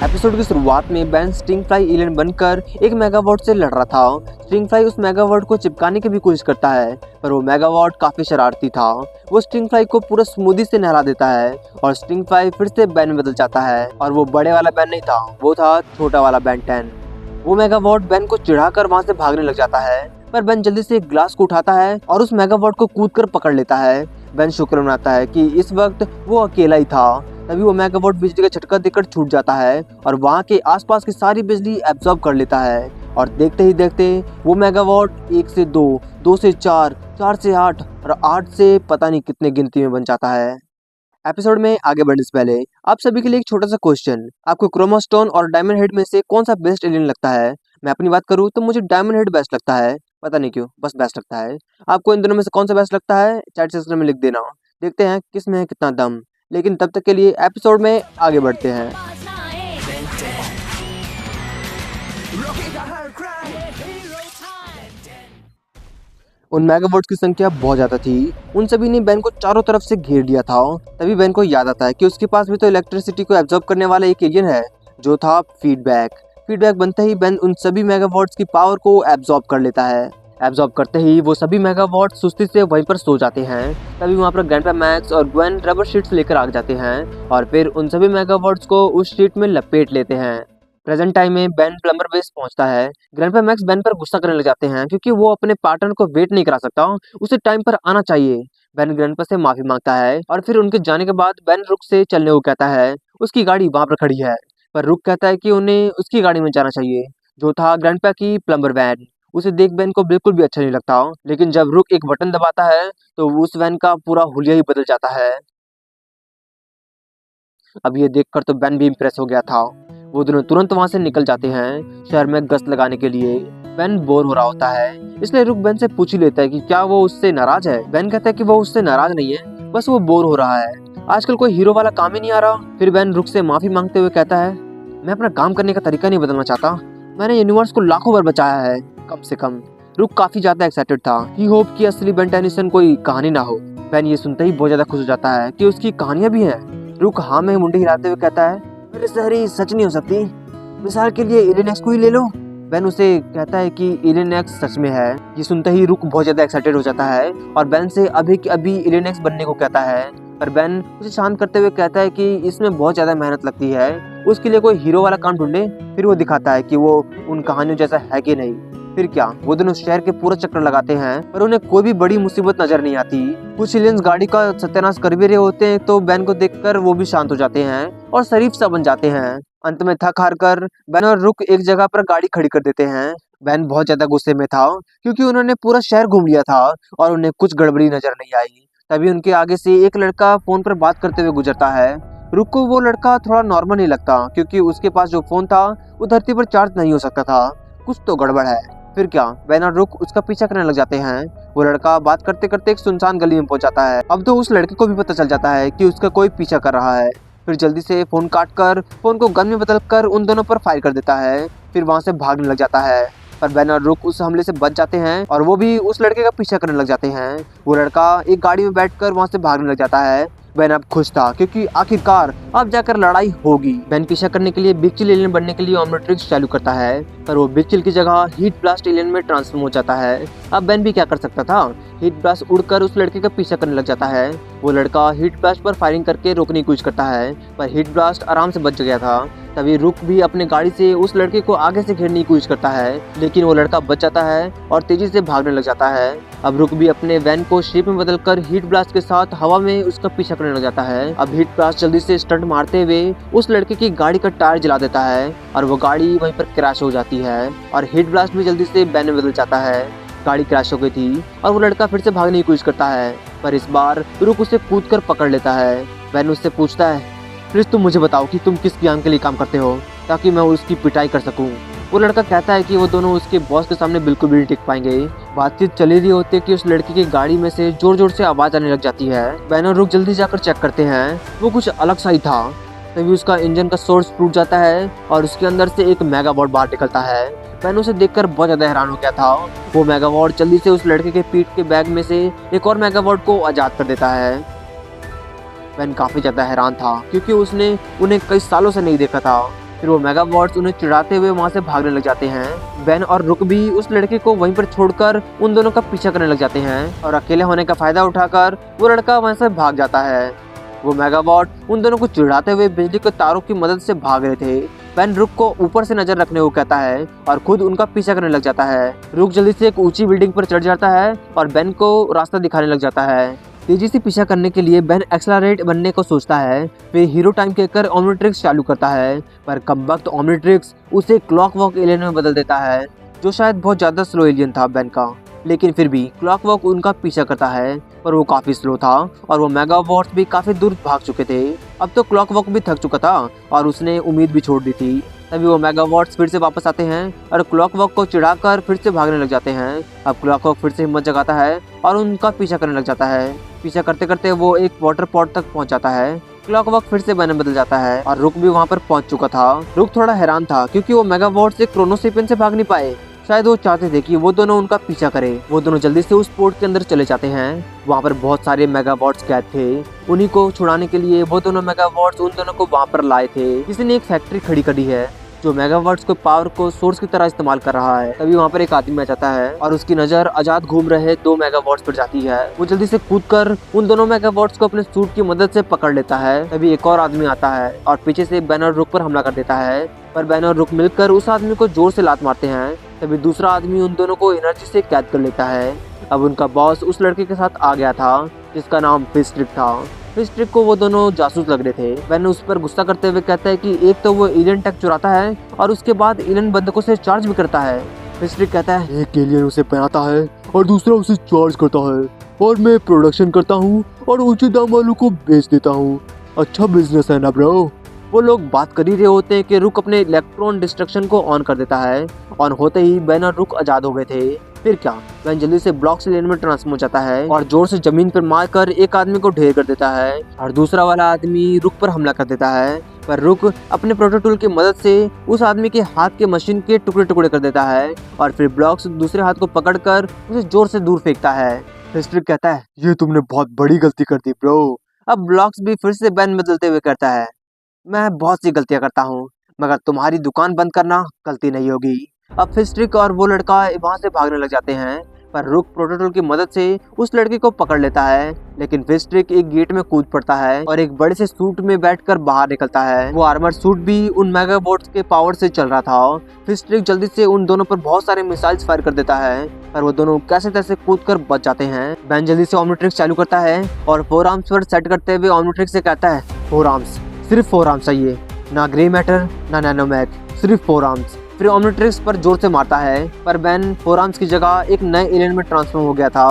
Episode की शुरुआत में बेन स्टिंग फ्लाई एलियन बनकर एक मेगावॉट से लड़ रहा था। स्टिंग फ्लाई उस मेगावॉट को चिपकाने की भी कोशिश करता है, पर वो मेगावॉट काफी शरारती था। वो स्टिंग फ्लाई को पूरा स्मूदी से नहला देता है और स्टिंग फ्लाई फिर से बेन में बदल जाता है। और वो बड़े वाला बेन नहीं था, वो था छोटा वाला बेन 10। वो मेगावॉट बेन को चिढ़ाकर वहाँ से भागने लग जाता है, पर बेन जल्दी से एक ग्लास को उठाता है और उस मेगावॉट को कूदकर पकड़ लेता है। बेन शुक्र मनाता है कि इस वक्त वो अकेला ही था। तभी वो मेगावॉट बिजली का झटका देकर छूट जाता है और वहाँ के आसपास की सारी बिजली एब्जॉर्ब कर लेता है। और देखते ही देखते वो मेगावॉट 1 से 2, 2 से 4, 4 से 8 और 8 से पता नहीं कितने गिनती में बन जाता है। एपिसोड में आगे बढ़ने से पहले आप सभी के लिए एक छोटा सा क्वेश्चन, आपको क्रोमा स्टोन और डायमंड हेड में से कौन सा बेस्ट एलियन लगता है? मैं अपनी बात करूँ तो मुझे डायमंड हेड बेस्ट लगता है, पता नहीं क्यों, बस बेस्ट लगता है। आपको इन दोनों में से कौन सा बेस्ट लगता है चैट सेक्शन में लिख देना, देखते हैं किस में है कितना दम। लेकिन तब तक के लिए एपिसोड में आगे बढ़ते हैं। उन मेगावॉट्स की संख्या बहुत ज्यादा थी। उन सभी ने बेन को चारों तरफ से घेर लिया था। तभी बेन को याद आता है कि उसके पास भी तो इलेक्ट्रिसिटी को एब्जॉर्ब करने वाला एक एलियन है, जो था फीडबैक। फीडबैक बनते ही बेन उन सभी मेगावॉट्स की पावर को एब्जॉर्ब कर लेता है। एब्जॉर्ब करते ही वो सभी मेगावॉट सुस्ती से वहीं पर सो जाते हैं। तभी वहाँ पर ग्रैंडपा मैक्स और ग्वेन रबर शीट्स लेकर आ जाते हैं और फिर उन सभी मेगावॉट्स को उस शीट में लपेट लेते हैं। प्रेजेंट टाइम में बेन प्लम्बर बेस पहुंचता है। ग्रैंडपा मैक्स बेन पर गुस्सा करने लग जाते हैं क्योंकि वो अपने पार्टनर को वेट नहीं करा सकता, उसे टाइम पर आना चाहिए। बेन ग्रैंडपा से माफी मांगता है और फिर उनके जाने के बाद बेन रुक से चलने को कहता है। उसकी गाड़ी वहाँ पर खड़ी है, पर रुक कहता है कि उन्हें उसकी गाड़ी में जाना चाहिए, जो था ग्रैंडपा की प्लम्बर वैन। उसे देख बेन को बिल्कुल भी अच्छा नहीं लगता, लेकिन जब रुक एक बटन दबाता है तो उस वैन का पूरा हुलिया ही बदल जाता है। अब ये देखकर तो बेन भी इम्प्रेस हो गया था। वो दोनों तुरंत वहाँ से निकल जाते हैं शहर में गश्त लगाने के लिए। बेन बोर हो रहा होता है, इसलिए रुक बेन से पूछ ही लेता है कि क्या वो उससे नाराज है। बेन कहता है कि वो उससे नाराज नहीं है, बस वो बोर हो रहा है, आजकल कोई हीरो वाला काम ही नहीं आ रहा। फिर बेन रुक से माफी मांगते हुए कहता है, मैं अपना काम करने का तरीका नहीं बदलना चाहता, मैंने यूनिवर्स को लाखों बार बचाया है, कम से कम। रुक काफी ज्यादा एक्साइटेड था। ही होप कि असली बेन टेनिसन कोई कहानी ना हो। बेन ये सुनते ही बहुत ज्यादा खुश हो जाता है कि उसकी कहानियां भी हैं। रुक हाँ में मुंडी हिलाते हुए कहता है, मेरे शहरी सच नहीं हो सकती, मिसाल के लिए एलियन एक्स को ही ले लो। बेन उसे कहता है कि एलियन एक्स सच में है। ये सुनते ही रुक बहुत ज्यादा एक्साइटेड हो जाता है और बेन से अभी के अभी एलियन एक्स बनने को कहता है। पर बेन उसे शांत करते हुए कहता है कि इसमें बहुत ज्यादा मेहनत लगती है, उसके लिए कोई हीरो वाला काम ढूंढे। फिर वो दिखाता है कि वो उन कहानियों जैसा है कि नहीं। फिर क्या, वो दोनों शहर के पूरा चक्कर लगाते हैं, पर उन्हें कोई भी बड़ी मुसीबत नजर नहीं आती। कुछ एलियंस गाड़ी का सत्यानाश कर भी रहे होते हैं तो बेन को देखकर वो भी शांत हो जाते हैं और शरीफ सा बन जाते हैं। अंत में थक हार कर बेन और रुक एक जगह पर गाड़ी खड़ी कर देते हैं। बेन बहुत ज्यादा गुस्से में था क्योंकि उन्होंने पूरा शहर घूम लिया था और उन्हें कुछ गड़बड़ी नजर नहीं आई। तभी उनके आगे से एक लड़का फोन पर बात करते हुए गुजरता है। रुक को वो लड़का थोड़ा नॉर्मल नहीं लगता क्योंकि उसके पास जो फोन था वो धरती पर चार्ज नहीं हो सकता था, कुछ तो गड़बड़ है। फिर क्या, बेन और रुक उसका पीछा करने लग जाते हैं। वो लड़का बात करते करते एक सुनसान गली में पहुंच जाता है। अब तो उस लड़के को भी पता चल जाता है कि उसका कोई पीछा कर रहा है। फिर जल्दी से फोन काट कर फोन को गन में बदल कर उन दोनों पर फायर कर देता है। फिर वहाँ से भागने लग जाता है, पर बेन और रुक उस हमले से बच जाते हैं और वो भी उस लड़के का पीछा करने लग जाते हैं। वो लड़का एक गाड़ी में बैठकर वहाँ से भागने लग जाता है। बेन अब खुश था क्योंकि आखिरकार अब जाकर लड़ाई होगी। बेन पीछा करने के लिए बिग चिल एलियन बनने के लिए ऑमनिट्रिक्स चालू करता है, पर वो बिग चिल की जगह हीट ब्लास्ट एलियन में ट्रांसफॉर्म हो जाता है। अब बेन भी क्या कर सकता था, हीट ब्लास्ट उड़कर उस लड़के का पीछा करने लग जाता है। वो लड़का हीट ब्लास्ट पर फायरिंग करके रोकने की कोशिश करता है, पर हीट ब्लास्ट आराम से बच गया था। तभी रुक भी अपने गाड़ी से उस लड़के को आगे से घेरने की कोशिश करता है, लेकिन वो लड़का बच जाता है और तेजी से भागने लग जाता है। अब रुक भी अपने वैन को शेप में बदलकर हीट ब्लास्ट के साथ हवा में उसका पीछा करने लग जाता है। अब हीट ब्लास्ट जल्दी से स्टंट मारते हुए उस लड़के की गाड़ी का टायर जला देता है और वो गाड़ी वहीं पर क्रैश हो जाती है और हीट ब्लास्ट भी जल्दी से बैन में बदल जाता है। गाड़ी क्रैश हो गई थी और वो लड़का फिर से भागने की कोशिश करता है, पर इस बार रुक उसे कूदकर पकड़ लेता है। बैन उससे पूछता है, प्लीज तुम मुझे बताओ कि तुम किस ज्ञान के लिए काम करते हो ताकि मैं उसकी पिटाई कर सकूं। वो लड़का कहता है कि वो दोनों उसके बॉस के सामने बिल्कुल भी नहीं टिक पाएंगे। बातचीत चली रही होती है कि उस लड़की की गाड़ी में से जोर जोर से आवाज आने लग जाती है। बेन और रुक जल्दी जाकर चेक करते हैं, वो कुछ अलग सा ही था। तभी उसका इंजन का सोर्स टूट जाता है और उसके अंदर से एक मेगावॉट बाहर निकलता है। बेन उसे देखकर बहुत ज्यादा हैरान हो गया था। वो मेगावॉट जल्दी से उस लड़के के पीठ के बैग में से एक और मेगावॉट को आजाद कर देता है। बेन काफी ज्यादा हैरान था क्योंकि उसने उन्हें कई सालों से नहीं देखा था। फिर वो मेगाबॉट्स उन्हें चिढ़ाते हुए वहाँ से भागने लग जाते हैं। बेन और रुक भी उस लड़के को वहीं पर छोड़कर उन दोनों का पीछा करने लग जाते हैं और अकेले होने का फायदा उठाकर वो लड़का वहाँ से भाग जाता है। वो मेगाबॉट उन दोनों को चिढ़ाते हुए बिजली के तारों की मदद से भाग रहे थे। बेन रुक को ऊपर से नजर रखने को कहता है और खुद उनका पीछा करने लग जाता है। रुक जल्दी से एक ऊंची बिल्डिंग पर चढ़ जाता है और बेन को रास्ता दिखाने लग जाता है। तेजी से पीछा करने के लिए बेन एक्सेलरेट बनने को सोचता है। फिर हीरो टाइम कहकर ओमनिट्रिक्स चालू करता है, पर कमबख्त ओमनिट्रिक्स उसे क्लॉकवर्क एलियन में बदल देता है, जो शायद बहुत ज्यादा स्लो एलियन था बेन का। लेकिन फिर भी क्लॉकवर्क उनका पीछा करता है, पर वो काफी स्लो था और वो मेगाबॉट्स भी काफी दूर भाग चुके थे। अब तो क्लॉकवर्क भी थक चुका था और उसने उम्मीद भी छोड़ दी थी। तभी वो मेगाबॉट्स फिर से वापस आते हैं और क्लॉकवर्क को चिढ़ाकर फिर से भागने लग जाते हैं। अब क्लॉकवर्क फिर से हिम्मत जगाता है और उनका पीछा करने लग जाता है। पीछा करते करते वो एक वाटर पॉट तक पहुंच जाता है। क्लॉकवर्क फिर से बेन बदल जाता है और रुक भी वहां पर पहुंच चुका था। रुक थोड़ा हैरान था क्योंकि वो मेगाबॉट्स से क्रोनोसेपियन से भाग नहीं पाए। शायद वो चाहते थे कि वो दोनों उनका पीछा करें। वो दोनों जल्दी से उस पोर्ट के अंदर चले जाते हैं। वहाँ पर बहुत सारे मेगाबॉट्स कैद थे। उन्हीं को छुड़ाने के लिए वो दोनों मेगाबॉट्स उन दोनों को वहाँ पर लाए थे। किसी ने एक फैक्ट्री खड़ी करी है जो मेगाबॉट्स को पावर को सोर्स की तरह इस्तेमाल कर रहा है। तभी वहाँ पर एक आदमी आ जाता है और उसकी नजर आजाद घूम रहे 2 मेगाबॉट्स पर जाती है। वो जल्दी से कूदकर उन दोनों मेगाबॉट्स को अपने सूट की मदद से पकड़ लेता है। तभी एक और आदमी आता है और पीछे से बेन और रुक पर हमला कर देता है, पर बेन और रुक मिलकर उस आदमी को जोर से लात मारते हैं। तभी दूसरा आदमी उन दोनों को एनर्जी से कैद कर लेता है। अब उनका बॉस उस लड़के के साथ आ गया था जिसका नाम फिस्ट्रिक था। फिस्ट्रिक को वो दोनों जासूस लग रहे थे। बेन उस पर गुस्सा करते हुए कहता है कि एक तो वो एलियन टेक चुराता है और उसके बाद एलियन बंदूकों से चार्ज भी करता है। फिस्ट्रिक कहता है एक एलियन उसे पहनाता है और दूसरा उसे चार्ज करता है और मैं प्रोडक्शन करता हूँ और ऊंचे दाम वालों को बेच देता हूँ। अच्छा बिजनेस है ना ब्रो। वो लोग बात कर ही रहे होते हैं कि रुक अपने इलेक्ट्रॉन डिस्ट्रक्शन को ऑन कर देता है। ऑन होते ही बेन और रुक आजाद हो गए थे। फिर क्या, बेन जल्दी से ब्लॉक से लेन में ट्रांसफॉर्म हो जाता है और जोर से जमीन पर मारकर एक आदमी को ढेर कर देता है और दूसरा वाला आदमी रुक पर हमला कर देता है। पर रुक अपने प्रोटोटूल की मदद से उस आदमी के हाथ के मशीन के टुकड़े टुकड़े कर देता है और फिर ब्लॉक से दूसरे हाथ को पकड़कर उसे जोर से दूर फेंकता है। फिस्ट्रिक कहता है ये तुमने बहुत बड़ी गलती कर दी ब्रो। अब ब्लॉक्स भी फिर से बेन बदलते हुए कहता है, मैं बहुत सी गलतियां करता हूँ मगर तुम्हारी दुकान बंद करना गलती नहीं होगी। अब फिस्ट्रिक और वो लड़का वहां से भागने लग जाते हैं, पर रुक प्रोटोटूल की मदद से उस लड़के को पकड़ लेता है। लेकिन फिस्ट्रिक एक गेट में कूद पड़ता है और एक बड़े से सूट में बैठकर बाहर निकलता है। वो आर्मर सूट भी उन मेगाबॉट्स के पावर से चल रहा था। फिस्ट्रिक जल्दी से उन दोनों पर बहुत सारे मिसाइल्स फायर कर देता है, पर वो दोनों कैसे तैसे कूदकर बच जाते हैं। बेन जल्दी से ओमनिट्रिक्स चालू करता है और 4 आर्म्स पर सेट करते हुए ओमनिट्रिक्स से कहता है 4 आर्म्स, सिर्फ 4 आर्म्स चाहिए, ना ग्रे मैटर ना नैनोमैग, सिर्फ 4 आर्म्स। फिर ओमनिट्रिक्स पर जोर से मारता है, पर बेन 4 आर्म्स की जगह एक नए एलियन में ट्रांसफॉर्म हो गया था।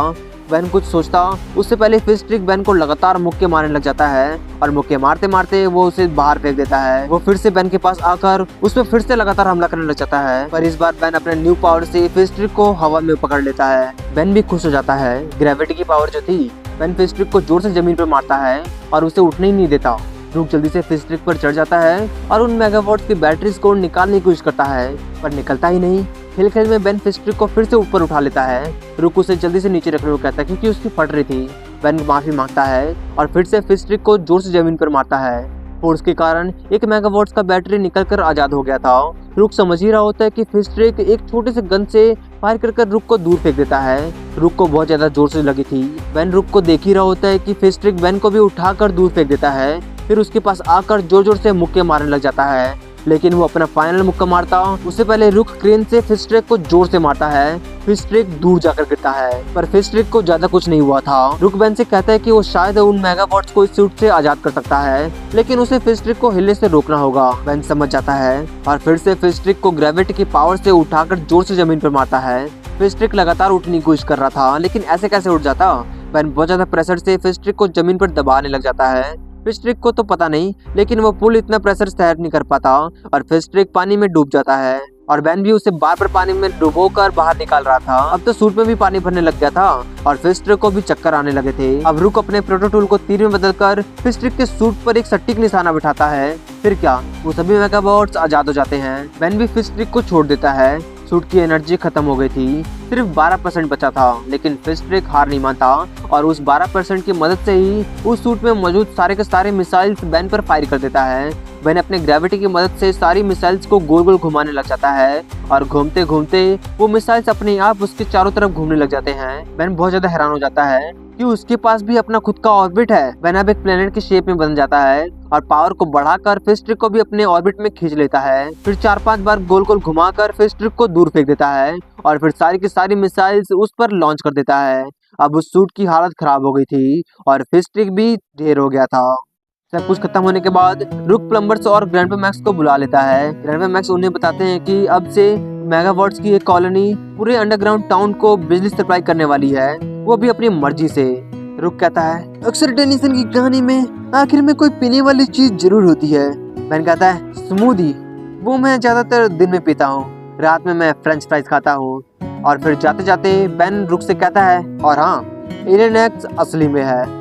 बेन कुछ सोचता उससे पहले फिस्ट्रिक बेन को लगातार मुक्के मारने लग जाता है और मुक्के मारते मारते वो उसे बाहर फेंक देता है। वो फिर से बेन के पास आकर उस पर फिर से लगातार हमला करने लग जाता है, पर इस बार बेन अपने न्यू पावर से फिस्ट्रिक को हवा में पकड़ लेता है। बेन भी खुश हो जाता है। ग्रेविटी की पावर जो थी, बेन फिस्ट्रिक को जोर से जमीन पर मारता है और उसे उठने ही नहीं देता। रुक जल्दी से फिस्ट्रिक पर चढ़ जाता है और उन मेगाबॉट्स की बैटरीज को निकालने की कोशिश करता है, पर निकलता ही नहीं। खेल खेल में बेन फिस्ट्रिक को फिर से ऊपर उठा लेता है। रुक उसे जल्दी से नीचे रखने को कहता है क्योंकि उसकी फट रही थी। बेन माफी मांगता है और फिर से फिस्ट्रिक को जोर से जमीन पर मारता है। फोर्स के कारण एक मेगाबॉट्स का बैटरी निकलकर आजाद हो गया था। रुक समझ ही रहा होता है कि फिस्ट्रिक एक छोटे से गन से फायर कर रुक को दूर फेंक देता है। रुक को बहुत ज्यादा जोर से लगी थी। बेन रुक को देख ही रहा होता है कि फिस्ट्रिक बेन को भी उठाकर दूर फेंक देता है। फिर उसके पास आकर जोर जोर से मुक्के मारने लग जाता है, लेकिन वो अपना फाइनल मुक्का मारता उससे पहले रुक क्रेन से फिस्ट्रिक को जोर से मारता है। फिस्ट्रिक दूर जाकर गिरता है, पर फिस्ट्रिक को ज्यादा कुछ नहीं हुआ था। रुक बेन से कहता है कि वो शायद उन मेगाबॉट्स को इस सूट से आजाद कर सकता है, लेकिन उसे फिस्ट्रिक को हिलने से रोकना होगा। बेन समझ जाता है और फिर से फिस्ट्रिक को ग्रेविटी की पावर से उठाकर जोर से जमीन पर मारता है। फिस्ट्रिक लगातार उठने की कोशिश कर रहा था, लेकिन ऐसे कैसे उठ जाता। बेन बहुत ज्यादा प्रेशर से फिस्ट्रिक को जमीन पर दबाने लग जाता है। फिस्ट्रिक को तो पता नहीं, लेकिन वो पुल इतना प्रेशर सहन नहीं कर पाता और फिस्ट्रिक पानी में डूब जाता है और बेन भी उसे बार बार पानी में डुबोकर बाहर निकाल रहा था। अब तो सूट में भी पानी भरने लग गया था और फिस्ट्रिक को भी चक्कर आने लगे थे। अब रुक अपने प्रोटोटूल को तीर में बदलकर फिस्ट्रिक के सूट पर एक सटीक निशाना बिठाता है। फिर क्या, वो सभी मेगाबॉट्स आजाद हो जाते हैं। बेन भी फिस्ट्रिक को छोड़ देता है। सूट की एनर्जी खत्म हो गई थी, सिर्फ 12% बचा था, लेकिन फिस्ट्रिक हार नहीं मानता और उस 12% की मदद से ही उस सूट में मौजूद सारे के सारे मिसाइल्स बेन पर फायर कर देता है बेन अपने ग्रेविटी की मदद से सारी मिसाइल्स को गोल गोल घुमाने लग जाता है और घूमते घूमते वो मिसाइल्स अपने आप उसके चारों तरफ घूमने लग जाते हैं। बेन बहुत ज्यादा हैरान हो जाता है कि उसके पास भी अपना खुद का ऑर्बिट है। बेन अब एक प्लेनेट के शेप में बन जाता है और पावर को बढ़ाकर फिश ट्रिक को भी अपने ऑर्बिट में खींच लेता है। फिर 4-5 बार गोल गोल घुमाकर फिश ट्रिक को दूर फेंक देता है और फिर सारी की सारी मिसाइल्स उस पर लॉन्च कर देता है। अब उस सूट की हालत खराब हो गई थी और फिश ट्रिक भी ढेर हो गया था। सब कुछ खत्म होने के बाद रुक प्लम्बर्स और ग्रैंडपा मैक्स को बुला लेता है। ग्रैंडपा मैक्स उन्हें बताते हैं कि अब से मेगावर्ट्स की एक कॉलोनी पूरे अंडरग्राउंड टाउन को बिजली सप्लाई करने वाली है, वो भी अपनी मर्जी से। रुक कहता है, अक्सर टेनिसन की कहानी में आखिर में कोई पीने वाली चीज जरूर होती है। बेन कहता है, स्मूदी, वो मैं ज्यादातर दिन में पीता हूँ, रात में मैं फ्रेंच फ्राइज खाता हूँ। और फिर जाते जाते बेन रुक से कहता है, और हाँ, एलियन एक्स असली में है।